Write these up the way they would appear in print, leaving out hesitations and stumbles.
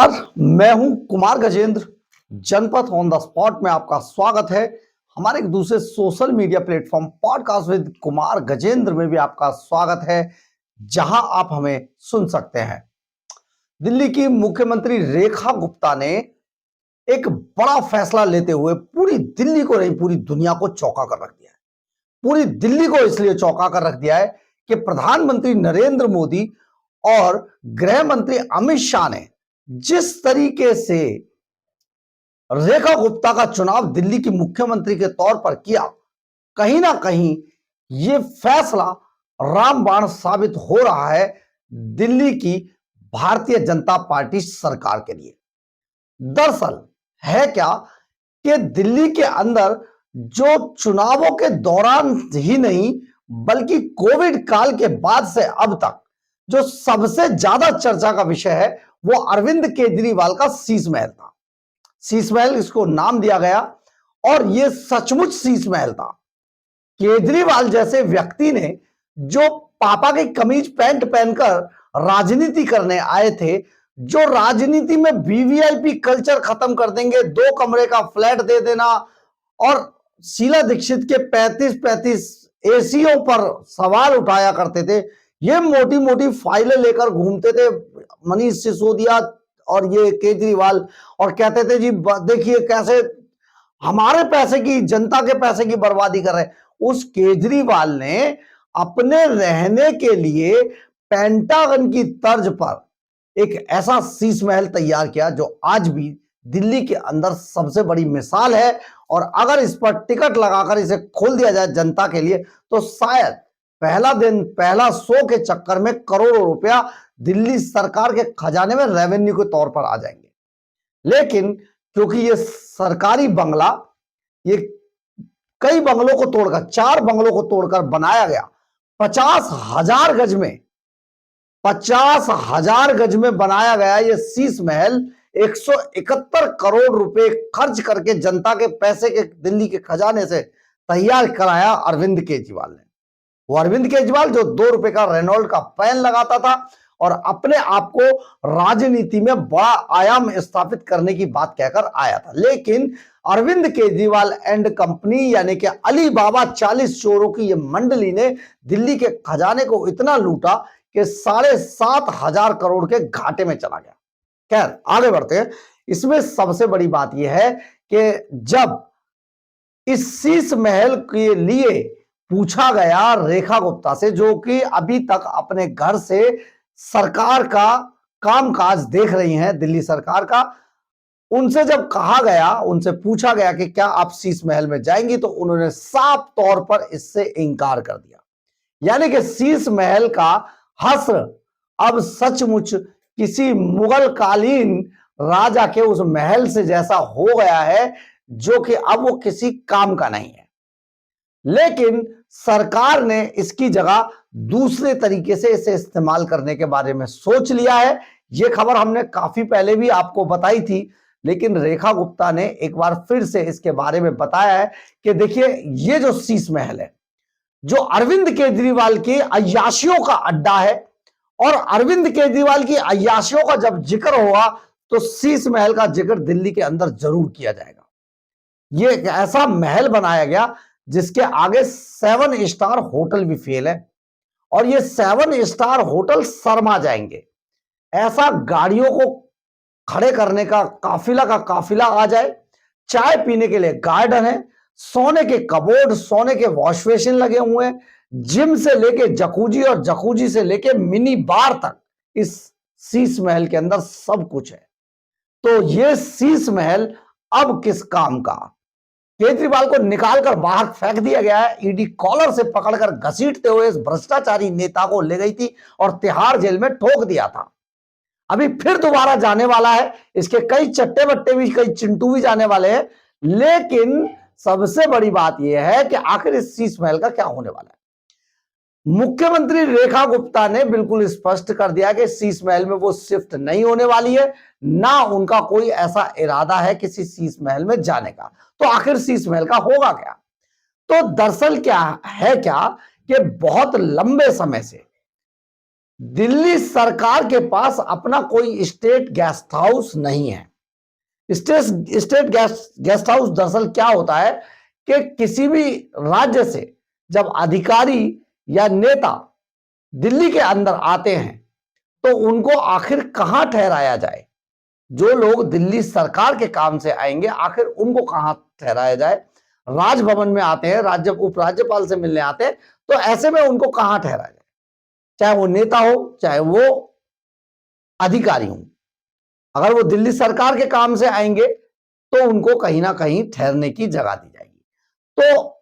नमस्कार, मैं हूं कुमार गजेंद्र। जनपथ ऑन द स्पॉट में आपका स्वागत है। हमारे एक दूसरे social media platform podcast with Kumar Gajendra में भी आपका स्वागत है, जहां आप हमें सुन सकते हैं। दिल्ली की मुख्यमंत्री रेखा गुप्ता ने एक बड़ा फैसला लेते हुए पूरी दिल्ली को नहीं, पूरी दुनिया को चौंका कर रख दिया है। पूरी दिल्ली को इसलिए चौंका कर रख दिया है कि प्रधानमंत्री नरेंद्र मोदी और गृह मंत्री अमित शाह ने जिस तरीके से रेखा गुप्ता का चुनाव दिल्ली की मुख्यमंत्री के तौर पर किया, कहीं ना कहीं यह फैसला रामबाण साबित हो रहा है दिल्ली की भारतीय जनता पार्टी सरकार के लिए। दरअसल है क्या कि दिल्ली के अंदर जो चुनावों के दौरान ही नहीं बल्कि कोविड काल के बाद से अब तक जो सबसे ज्यादा चर्चा का विषय है वो अरविंद केजरीवाल का शीश महल था। शीश महल इसको नाम दिया गया और यह सचमुच शीश महल था। केजरीवाल जैसे व्यक्ति ने जो पापा की कमीज पैंट पहनकर राजनीति करने आए थे, जो राजनीति में वीवीआईपी कल्चर खत्म कर देंगे, 2 कमरे का फ्लैट दे देना और शीला दीक्षित के 35-35 एसीओ पर सवाल उठाया करते थे, ये मोटी मोटी फाइलें लेकर घूमते थे मनीष सिसोदिया और ये केजरीवाल, और कहते थे जी देखिए कैसे हमारे पैसे की, जनता के पैसे की बर्बादी कर रहे हैं। उस केजरीवाल ने अपने रहने के लिए पेंटागन की तर्ज पर एक ऐसा शीश महल तैयार किया जो आज भी दिल्ली के अंदर सबसे बड़ी मिसाल है। और अगर इस पर टिकट लगाकर इसे खोल दिया जाए जनता के लिए तो शायद पहला दिन, पहला शो के चक्कर में करोड़ों रुपया दिल्ली सरकार के खजाने में रेवेन्यू के तौर पर आ जाएंगे। लेकिन क्योंकि ये सरकारी बंगला, ये कई बंगलों को तोड़कर, 4 बंगलों को तोड़कर बनाया गया, 50,000 गज में, 50,000 गज में बनाया गया ये शीश महल 171 करोड़ रुपए खर्च करके जनता के पैसे के दिल्ली के खजाने से तैयार कराया अरविंद केजरीवाल ने। वो अरविंद केजरीवाल जो 2 रुपए का रेनॉल्ट का पैन लगाता था और अपने आप को राजनीति में बड़ा आयाम स्थापित करने की बात कहकर आया था। लेकिन अरविंद केजरीवाल एंड कंपनी यानी कि अली बाबा 40 चोरों की यह मंडली ने दिल्ली के खजाने को इतना लूटा कि 7,500 करोड़ के घाटे में चला गया। खैर आगे बढ़ते हैं। इसमें सबसे बड़ी बात यह है कि जब इस शीश महल के लिए पूछा गया रेखा गुप्ता से, जो कि अभी तक अपने घर से सरकार का कामकाज देख रही हैं, दिल्ली सरकार का, उनसे जब कहा गया, उनसे पूछा गया कि क्या आप शीश महल में जाएंगी, तो उन्होंने साफ तौर पर इससे इंकार कर दिया। यानी कि शीश महल का हश्र अब सचमुच किसी मुगल कालीन राजा के उस महल से जैसा हो गया है जो कि अब वो किसी काम का नहीं है। लेकिन सरकार ने इसकी जगह दूसरे तरीके से इसे इस्तेमाल करने के बारे में सोच लिया है। यह खबर हमने काफी पहले भी आपको बताई थी, लेकिन रेखा गुप्ता ने एक बार फिर से इसके बारे में बताया है कि देखिए ये जो शीश महल है, जो अरविंद केजरीवाल की अय्याशियों का अड्डा है, और अरविंद केजरीवाल की अय्याशियों का जब जिक्र होगा तो शीश महल का जिक्र दिल्ली के अंदर जरूर किया जाएगा। यह एक ऐसा महल बनाया गया जिसके आगे 7 स्टार होटल भी फेल है, और ये 7 स्टार होटल शर्मा जाएंगे। ऐसा गाड़ियों को खड़े करने का काफिला आ जाए, चाय पीने के लिए गार्डन है, सोने के कबोर्ड, सोने के वॉश बेसिन लगे हुए हैं, जिम से लेके जकूजी और जकूजी से लेके मिनी बार तक इस शीश महल के अंदर सब कुछ है। तो ये शीश महल अब किस काम का? केजरीवाल को निकालकर बाहर फेंक दिया गया है। ईडी कॉलर से पकड़कर घसीटते हुए इस भ्रष्टाचारी नेता को ले गई थी और तिहाड़ जेल में ठोक दिया था। अभी फिर दोबारा जाने वाला है। इसके कई चट्टे बट्टे भी, कई चिंटू भी जाने वाले हैं। लेकिन सबसे बड़ी बात यह है कि आखिर इस शीश महल का क्या होने वाला है। मुख्यमंत्री रेखा गुप्ता ने बिल्कुल स्पष्ट कर दिया कि शीश महल में वो शिफ्ट नहीं होने वाली है, ना उनका कोई ऐसा इरादा है किसी शीश महल में जाने का। तो आखिर शीश महल का होगा क्या? तो दरअसल क्या है कि बहुत लंबे समय से दिल्ली सरकार के पास अपना कोई स्टेट गेस्ट हाउस नहीं है। स्टेट गेस्ट हाउस दरअसल क्या होता है कि किसी भी राज्य से जब अधिकारी या नेता दिल्ली के अंदर आते हैं तो उनको आखिर कहां ठहराया जाए। जो लोग दिल्ली सरकार के काम से आएंगे आखिर उनको कहां ठहराया जाए। राजभवन में आते हैं, राज्य उपराज्यपाल से मिलने आते हैं, तो ऐसे में उनको कहां ठहराया जाए, चाहे वो नेता हो चाहे वो अधिकारी हो। अगर वो दिल्ली सरकार के काम से आएंगे तो उनको कहीं ना कहीं ठहरने की जगह दी जाएगी। तो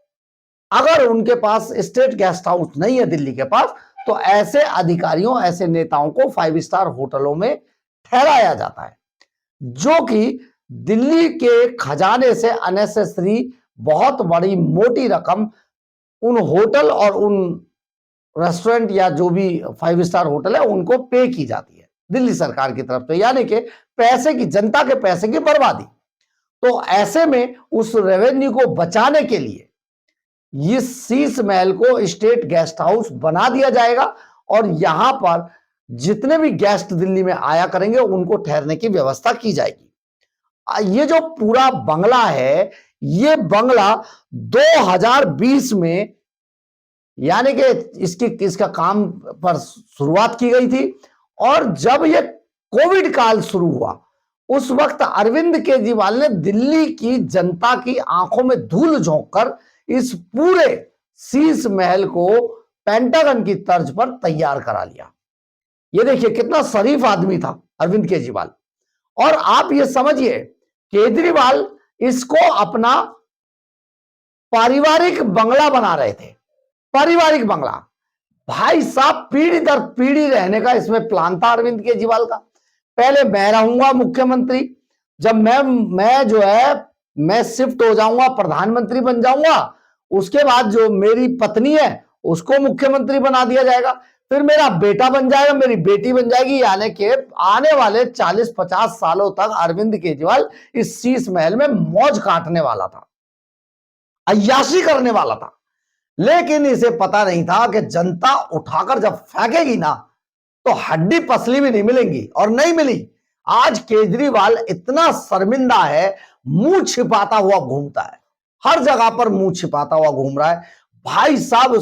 अगर उनके पास स्टेट गेस्ट हाउस नहीं है दिल्ली के पास, तो ऐसे अधिकारियों, ऐसे नेताओं को 5 स्टार होटलों में ठहराया जाता है, जो कि दिल्ली के खजाने से अननेसेसरी बहुत बड़ी मोटी रकम उन होटल और उन रेस्टोरेंट या जो भी 5 स्टार होटल है उनको पे की जाती है दिल्ली सरकार की तरफ से, यानी कि पैसे की, जनता के पैसे की बर्बादी। तो ऐसे में उस रेवेन्यू को बचाने के लिए इस शीश महल को स्टेट गेस्ट हाउस बना दिया जाएगा और यहां पर जितने भी गेस्ट दिल्ली में आया करेंगे उनको ठहरने की व्यवस्था की जाएगी। ये जो पूरा बंगला है, ये बंगला 2020 में यानी कि इसका काम पर शुरुआत की गई थी, और जब ये कोविड काल शुरू हुआ उस वक्त अरविंद केजरीवाल ने दिल्ली की जनता की आंखों में धूल झोंककर इस पूरे शीश महल को पेंटागन की तर्ज पर तैयार करा लिया। ये देखिए कितना शरीफ आदमी था अरविंद केजरीवाल। और आप ये समझिए, केजरीवाल इसको अपना पारिवारिक बंगला बना रहे थे। पारिवारिक बंगला, भाई साहब, पीढ़ी दर पीढ़ी रहने का इसमें प्लान था अरविंद केजरीवाल का। पहले मैं रहूंगा मुख्यमंत्री, जब मैं जो है मैं शिफ्ट हो जाऊंगा, प्रधानमंत्री बन जाऊंगा, उसके बाद जो मेरी पत्नी है उसको मुख्यमंत्री बना दिया जाएगा, फिर मेरा बेटा बन जाएगा, मेरी बेटी बन जाएगी, यानी कि आने वाले 40-50 सालों तक अरविंद केजरीवाल इस शीश महल में मौज काटने वाला था, अय्याशी करने वाला था। लेकिन इसे पता नहीं था कि जनता उठाकर जब फेंकेगी ना तो हड्डी पसली भी नहीं मिलेंगी, और नहीं मिली। आज केजरीवाल इतना शर्मिंदा है, मुंह छिपाता हुआ घूमता है, हर जगह पर मुंह छिपाता हुआ घूम रहा है। भाई साहब,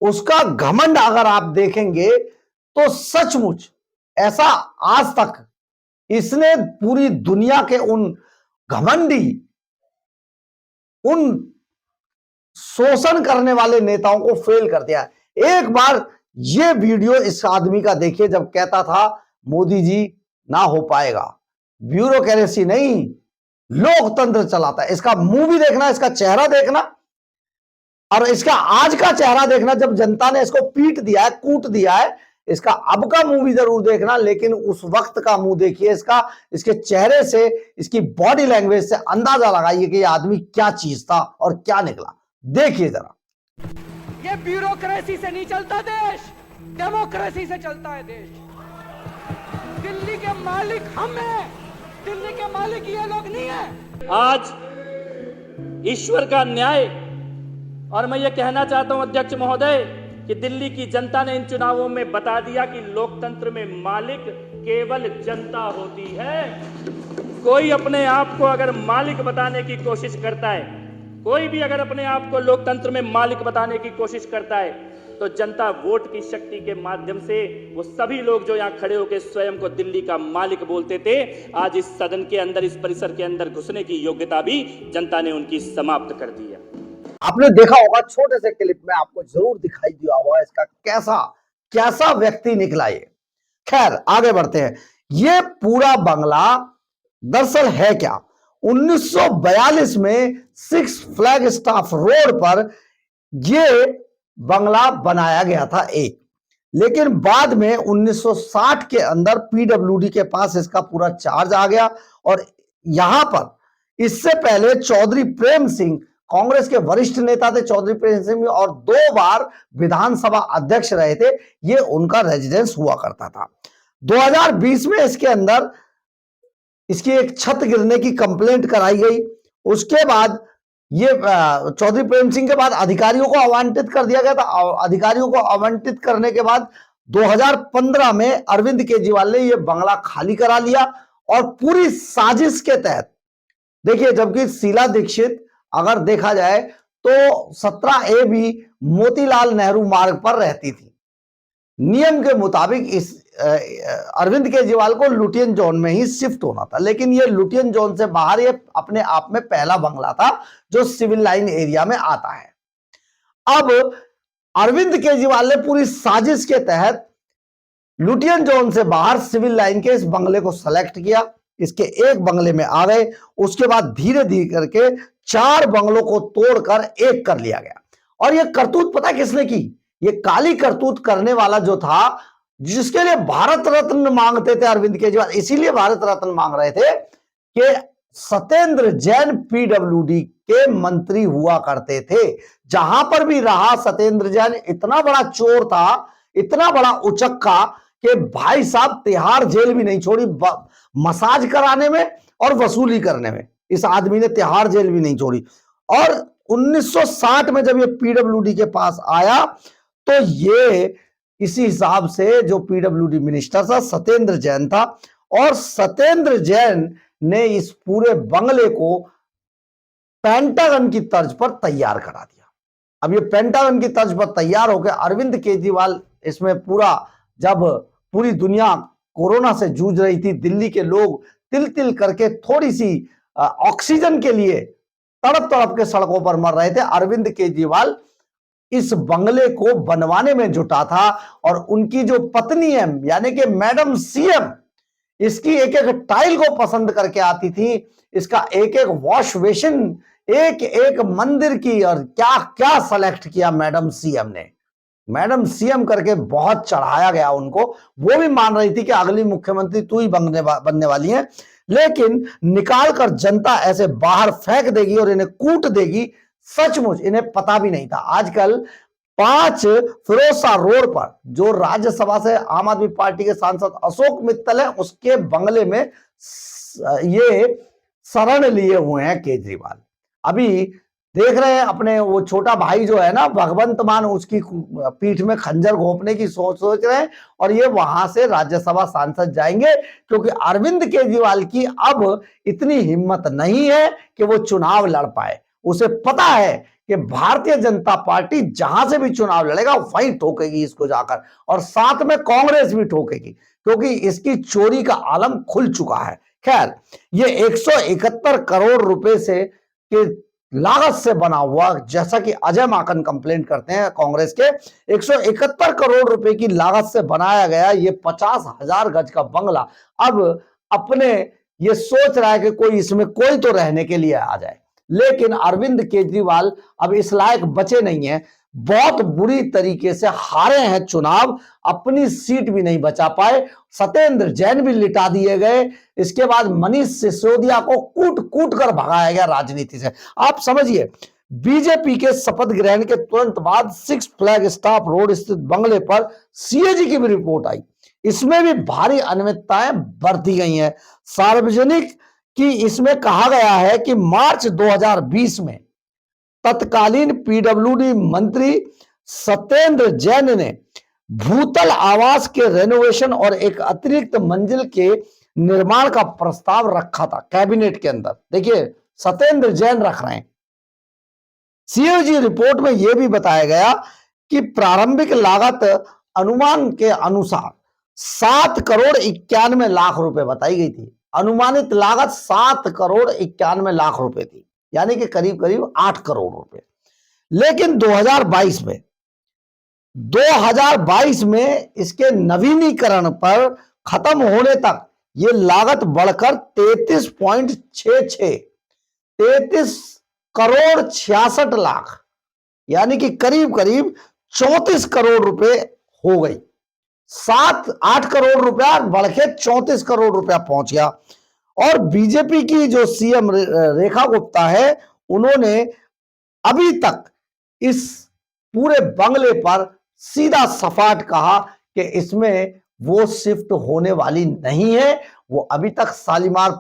उसका घमंड अगर आप देखेंगे तो सचमुच ऐसा आज तक इसने पूरी दुनिया के उन घमंडी, उन शोषण करने वाले नेताओं को फेल कर दिया। एक बार ये वीडियो इस आदमी का देखिए, जब कहता था मोदी जी ना हो पाएगा, ब्यूरोक्रेसी नहीं लोकतंत्र चलाता है। इसका मुंह भी देखना, इसका चेहरा देखना, और इसका आज का चेहरा देखना, जब जनता ने इसको पीट दिया है, कूट दिया है। इसका अब का मुंह भी जरूर देखना, लेकिन उस वक्त का मुंह देखिए इसका, इसके चेहरे से, इसकी बॉडी लैंग्वेज से अंदाजा लगाइए कि ये आदमी क्या चीज था और क्या निकला। देखिए जरा। ये ब्यूरोक्रेसी से नहीं चलता देश, डेमोक्रेसी से चलता है देश। दिल्ली के मालिक हम हैं, दिल्ली के मालिक ये लोग नहीं है। आज ईश्वर का न्याय, और मैं ये कहना चाहता हूं अध्यक्ष महोदय कि दिल्ली की जनता ने इन चुनावों में बता दिया कि लोकतंत्र में मालिक केवल जनता होती है। कोई अपने आप को अगर मालिक बताने की कोशिश करता है, कोई भी अगर अपने आप को लोकतंत्र में मालिक बताने की कोशिश करता है, तो जनता वोट की शक्ति के माध्यम से, वो सभी लोग जो यहां खड़े होकर स्वयं को दिल्ली का मालिक बोलते थे, आज इस सदन के अंदर, इस परिसर के अंदर घुसने की योग्यता भी जनता ने उनकी समाप्त कर दी है। आपने देखा होगा, छोटे से क्लिप में आपको जरूर दिखाई दिया होगा इसका कैसा व्यक्ति निकला ये। खैर आगे बढ़ते हैं। ये पूरा बंगला दरअसल है क्या, 1942 में 6 फ्लैग स्टाफ रोड पर ये बंगला बनाया गया था एक, लेकिन बाद में 1960 के अंदर पीडब्ल्यूडी के पास इसका पूरा चार्ज आ गया, और यहां पर इससे पहले चौधरी प्रेम सिंह, कांग्रेस के वरिष्ठ नेता थे चौधरी प्रेम सिंह, और 2 बार विधानसभा अध्यक्ष रहे थे, ये उनका रेजिडेंस हुआ करता था। 2020 में इसके अंदर इसकी एक छत गिरने की कंप्लेंट कराई गई। उसके बाद ये चौधरी प्रेम सिंह के बाद अधिकारियों को आवंटित कर दिया गया था। अधिकारियों को आवंटित करने के बाद 2015 में अरविंद केजरीवाल ने यह बंगला खाली करा लिया और पूरी साजिश के तहत, देखिए, जबकि शीला दीक्षित अगर देखा जाए तो 17A भी मोतीलाल नेहरू मार्ग पर रहती थी। नियम के मुताबिक इस अरविंद केजरीवाल को लुटियन जोन में ही शिफ्ट होना था, लेकिन यह लुटियन जोन से बाहर ये अपने आप में पहला बंगला था जो सिविल लाइन एरिया में आता है। अब अरविंद केजरीवाल ने पूरी साजिश के तहत लुटियन जोन से बाहर सिविल लाइन के इस बंगले को सेलेक्ट किया, इसके एक बंगले में आ गए। उसके बाद धीरे धीरे करके 4 बंगलों को तोड़कर एक कर लिया गया। और यह करतूत पता किसने की? ये काली करतूत करने वाला जो था, जिसके लिए भारत रत्न मांगते थे अरविंद केजरीवाल, इसीलिए भारत रत्न मांग रहे थे कि सत्येंद्र जैन पीडब्ल्यूडी के मंत्री हुआ करते थे। जहां पर भी रहा सत्येंद्र जैन इतना बड़ा चोर था, इतना बड़ा उचक्का कि भाई साहब तिहाड़ जेल भी नहीं छोड़ी मसाज कराने में और वसूली करने में। इस आदमी ने तिहाड़ जेल भी नहीं छोड़ी। और 1960 में जब ये पीडब्ल्यूडी के पास आया तो ये इसी हिसाब से जो पीडब्ल्यूडी मिनिस्टर था सत्येंद्र जैन था, और सत्येंद्र जैन ने इस पूरे बंगले को पेंटागन की तर्ज पर तैयार करा दिया। अब ये पेंटागन की तर्ज पर तैयार हो गया। अरविंद केजरीवाल इसमें पूरा, जब पूरी दुनिया कोरोना से जूझ रही थी, दिल्ली के लोग तिल तिल करके थोड़ी सी ऑक्सीजन के लिए तड़प तड़प के सड़कों पर मर रहे थे, अरविंद केजरीवाल इस बंगले को बनवाने में जुटा था। और उनकी जो पत्नी है, यानी कि मैडम सीएम, इसकी एक एक टाइल को पसंद करके आती थी, इसका एक एक वॉश बेसिन, एक एक मंदिर की, और क्या क्या सेलेक्ट किया मैडम सीएम ने। मैडम सीएम करके बहुत चढ़ाया गया उनको। वो भी मान रही थी कि अगली मुख्यमंत्री तू ही बनने वाली है, लेकिन निकाल कर जनता ऐसे बाहर फेंक देगी और इन्हें कूट देगी, सचमुच इन्हें पता भी नहीं था। आजकल 5 फिरोजशाह रोड पर जो राज्यसभा से आम आदमी पार्टी के सांसद अशोक मित्तल है, उसके बंगले में ये शरण लिए हुए हैं केजरीवाल। अभी देख रहे हैं अपने वो छोटा भाई जो है ना भगवंत मान, उसकी पीठ में खंजर घोंपने की सोच रहे हैं, और ये वहां से राज्यसभा सांसद जाएंगे, क्योंकि अरविंद केजरीवाल की अब इतनी हिम्मत नहीं है कि वो चुनाव लड़ पाए। उसे पता है कि भारतीय जनता पार्टी जहां से भी चुनाव लड़ेगा वहीं ठोकेगी इसको जाकर, और साथ में कांग्रेस भी ठोकेगी, क्योंकि इसकी चोरी का आलम खुल चुका है। खैर, ये 171 करोड़ रुपए से के लागत से बना हुआ, जैसा कि अजय माकन कंप्लेंट करते हैं कांग्रेस के, 171 करोड़ रुपए की लागत से बनाया गया ये 50,000 गज का बंगला अब अपने ये सोच रहा है कि कोई इसमें कोई तो रहने के लिए आ जाए। लेकिन अरविंद केजरीवाल अब इस लायक बचे नहीं है, बहुत बुरी तरीके से हारे हैं चुनाव, अपनी सीट भी नहीं बचा पाए, सत्येंद्र जैन भी लिटा दिए गए, इसके बाद मनीष सिसोदिया को कूट कूट कर भगाया गया राजनीति से। आप समझिए, बीजेपी के शपथ ग्रहण के तुरंत बाद 6 फ्लैग स्टाफ रोड स्थित बंगले पर सीएजी की भी रिपोर्ट आई। इसमें भी भारी अनियमितताएं बरती गई हैं। सार्वजनिक की इसमें कहा गया है कि मार्च 2020 में तत्कालीन पीडब्ल्यूडी मंत्री सत्येंद्र जैन ने भूतल आवास के रेनोवेशन और एक अतिरिक्त मंजिल के निर्माण का प्रस्ताव रखा था कैबिनेट के अंदर। देखिए, सत्येंद्र जैन रख रहे हैं। सीएजी रिपोर्ट में यह भी बताया गया कि प्रारंभिक लागत अनुमान के अनुसार 7 करोड़ 91 लाख रुपए बताई गई थी। अनुमानित लागत 7 करोड़ 91 लाख रुपए थी, यानी कि करीब करीब 8 करोड़ रुपए। लेकिन 2022 में इसके नवीनीकरण पर खत्म होने तक यह लागत बढ़कर 33 करोड़ 66 लाख, यानी कि करीब करीब 34 करोड़ रुपए हो गई। 7-8 करोड़ रुपया बढ़ के 34 करोड़ रुपया पहुंच गया। और बीजेपी की जो सीएम रेखा गुप्ता है, उन्होंने अभी तक इस पूरे बंगले पर सीधा सपाट कहा कि इसमें वो शिफ्ट होने वाली नहीं है। वो अभी तक शालीमार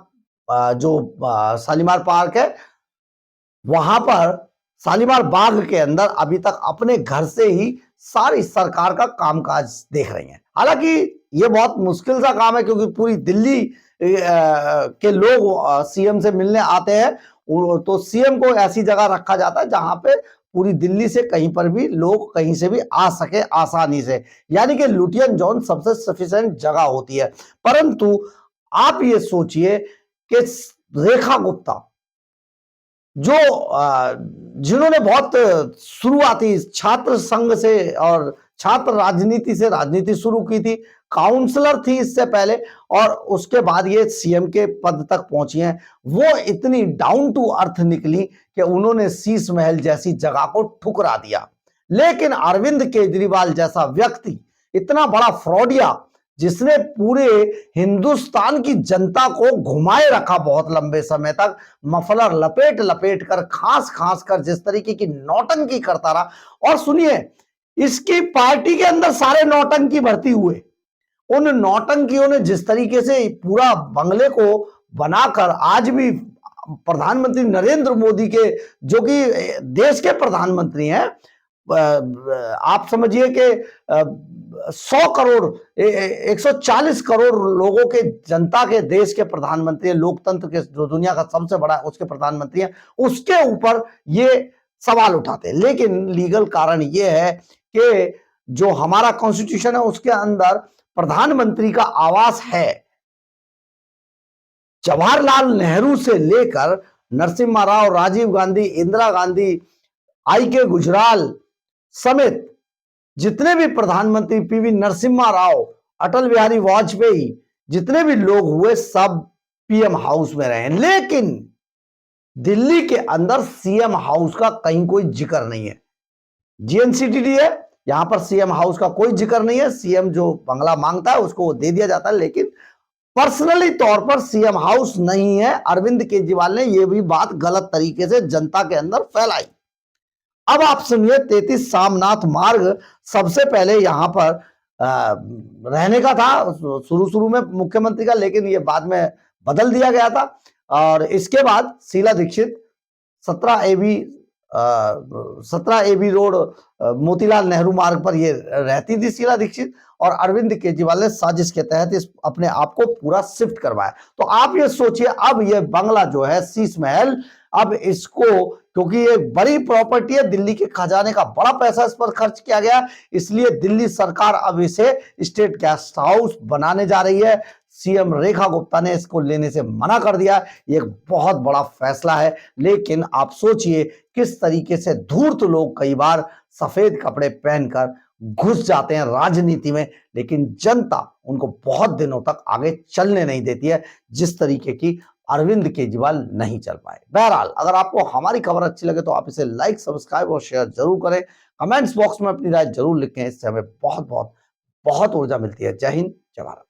पार्क है, वहां पर शालीमार बाग के अंदर अभी तक अपने घर से ही सारी सरकार का कामकाज देख रही हैं। हालांकि ये बहुत मुश्किल सा काम है, क्योंकि पूरी दिल्ली के लोग सीएम से मिलने आते हैं, तो सीएम को ऐसी जगह रखा जाता है जहां पे पूरी दिल्ली से कहीं पर भी लोग कहीं से भी आ सके आसानी से, यानी कि लुटियन जोन सबसे सफिशिएंट जगह होती है। परंतु आप ये सोचिए कि रेखा गुप्ता जो जिन्होंने बहुत शुरुआती छात्र संघ से और छात्र राजनीति से राजनीति शुरू की थी, काउंसलर थी इससे पहले, और उसके बाद ये सीएम के पद तक पहुंची हैं, वो इतनी डाउन टू अर्थ निकली कि उन्होंने शीश महल जैसी जगह को ठुकरा दिया। लेकिन अरविंद केजरीवाल जैसा व्यक्ति, इतना बड़ा फ्रॉडिया, जिसने पूरे हिंदुस्तान की जनता को घुमाए रखा बहुत लंबे समय तक, मफलर लपेट लपेट कर, खास खास कर जिस तरीके की नौटंकी करता रहा। और सुनिए, इसकी पार्टी के अंदर सारे नौटंकी भर्ती हुए, उन नौटंकियों ने जिस तरीके से पूरा बंगले को बनाकर आज भी प्रधानमंत्री नरेंद्र मोदी के, जो कि देश के प्रधानमंत्री हैं, आप समझिए कि 100 करोड़ 140 करोड़ लोगों के जनता के देश के प्रधानमंत्री हैं, लोकतंत्र के जो दुनिया का सबसे बड़ा उसके प्रधानमंत्री हैं, उसके ऊपर ये सवाल उठाते हैं। लेकिन लीगल कारण ये है कि जो हमारा कॉन्स्टिट्यूशन है उसके अंदर प्रधानमंत्री का आवास है। जवाहरलाल नेहरू से लेकर नरसिम्हा राव, राजीव गांधी, इंदिरा गांधी, आई.के. गुजराल समेत जितने भी प्रधानमंत्री, पीवी नरसिम्हा राव, अटल बिहारी वाजपेयी, जितने भी लोग हुए सब पीएम हाउस में रहे। लेकिन दिल्ली के अंदर सीएम हाउस का कहीं कोई जिक्र नहीं है। जीएनसीटीडी है, यहां पर सीएम हाउस का कोई जिक्र नहीं है। सीएम जो बंगला मांगता है उसको वो दे दिया जाता है, लेकिन पर्सनली तौर पर सीएम हाउस नहीं है। अरविंद केजरीवाल ने यह भी बात गलत तरीके से जनता के अंदर फैलाई। अब आप सुनिए, 33 सामनाथ मार्ग सबसे पहले यहां पर रहने का था शुरू में मुख्यमंत्री का, लेकिन ये बाद में बदल दिया गया था। और इसके बाद शीला दीक्षित 17 एबी रोड मोतीलाल नेहरू मार्ग पर ये रहती थी शीला दीक्षित, और अरविंद केजरीवाल ने साजिश के तहत इस अपने आप को पूरा शिफ्ट करवाया। तो आप ये सोचिए, अब ये बंगला जो है शीश महल, अब इसको, क्योंकि ये बड़ी प्रॉपर्टी है, दिल्ली के खजाने का बड़ा पैसा इस पर खर्च किया गया, इसलिए दिल्ली सरकार अब इसे स्टेट गेस्ट हाउस बनाने जा रही है। सीएम रेखा गुप्ता ने इसको लेने से मना कर दिया। ये एक बहुत बड़ा फैसला है। लेकिन आप सोचिए किस तरीके से धूर्त लोग कई बार सफेद कपड़े पहनकर घुस जाते हैं राजनीति में, लेकिन जनता उनको बहुत दिनों तक आगे चलने नहीं देती है, जिस तरीके की अरविंद केजरीवाल नहीं चल पाए। बहरहाल, अगर आपको हमारी खबर अच्छी लगे तो आप इसे लाइक, सब्सक्राइब और शेयर जरूर करें। कमेंट्स बॉक्स में अपनी राय जरूर लिखें, इससे हमें बहुत बहुत बहुत ऊर्जा मिलती है। जय हिंद, जय भारत।